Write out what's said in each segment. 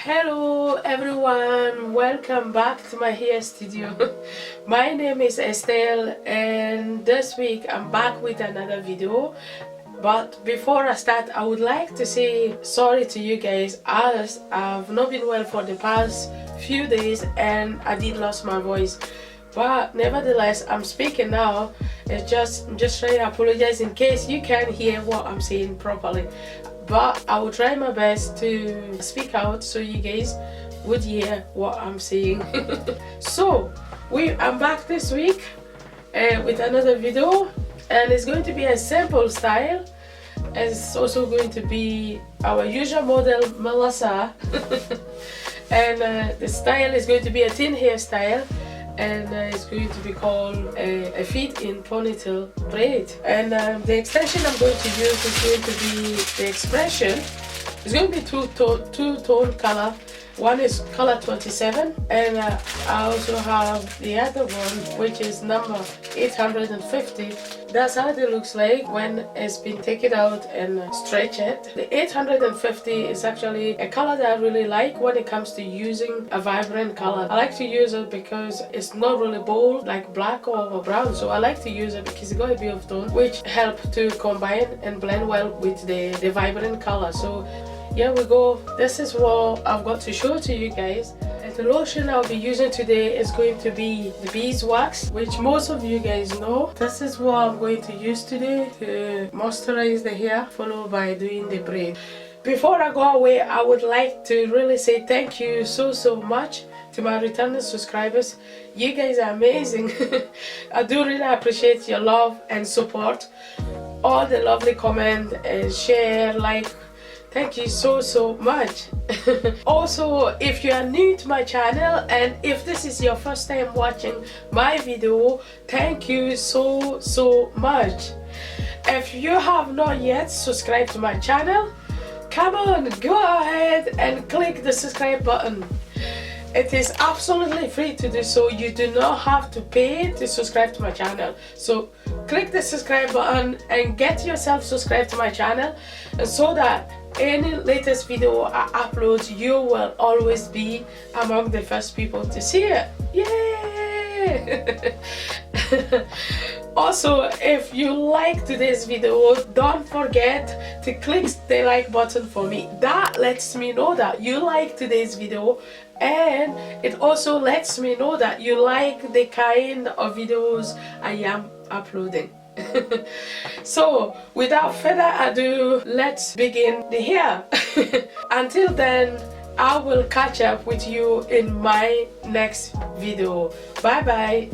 Hello everyone, welcome back to my hair studio. My name is Estelle and this week I'm back with another video. But before I start, I would like to say sorry to you guys as I've not been well for the past few days and I did lose my voice. But nevertheless, I'm speaking now. I'm just trying to apologize in case you can't hear what I'm saying properly. But I will try my best to speak out so you guys would hear what I'm saying. So I'm back this week with another video, and it's going to be a simple style. It's also going to be our usual model, Melissa. And the style is going to be a thin hairstyle, and it's going to be called a feed in ponytail braid. And the extension I'm going to use is going to be the expression. It's going to be two-tone color. One is color 27, and I also have the other one, which is number 850. That's how it looks like when it's been taken out and stretched. The 850 is actually a color that I really like when it comes to using a vibrant color. I like to use it because it's not really bold like black or brown, so I like to use it because it got a bit of tone which help to combine and blend well with the vibrant color. So here we go. This is what I've got to show to you guys. And the lotion I'll be using today is going to be the beeswax, which most of you guys know. This is what I'm going to use today to moisturize the hair, followed by doing the braid. Before I go away, I would like to really say thank you so much to my returning subscribers. You guys are amazing. I do really appreciate your love and support. All the lovely comment and share, like. Thank you so much. Also, if you are new to my channel and if this is your first time watching my video, thank you so much. If you have not yet subscribed to my channel, come on, go ahead and click the subscribe button. It is absolutely free to do so. You do not have to pay to subscribe to my channel. So click the subscribe button and get yourself subscribed to my channel, and so that any latest video I upload, you will always be among the first people to see it. Yay! Also, if you like today's video, don't forget to click the like button for me. That lets me know that you like today's video, and it also lets me know that you like the kind of videos I am uploading. So without further ado, let's begin the hair. Until then, I will catch up with you in my next video. Bye bye.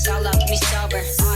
all up me sober.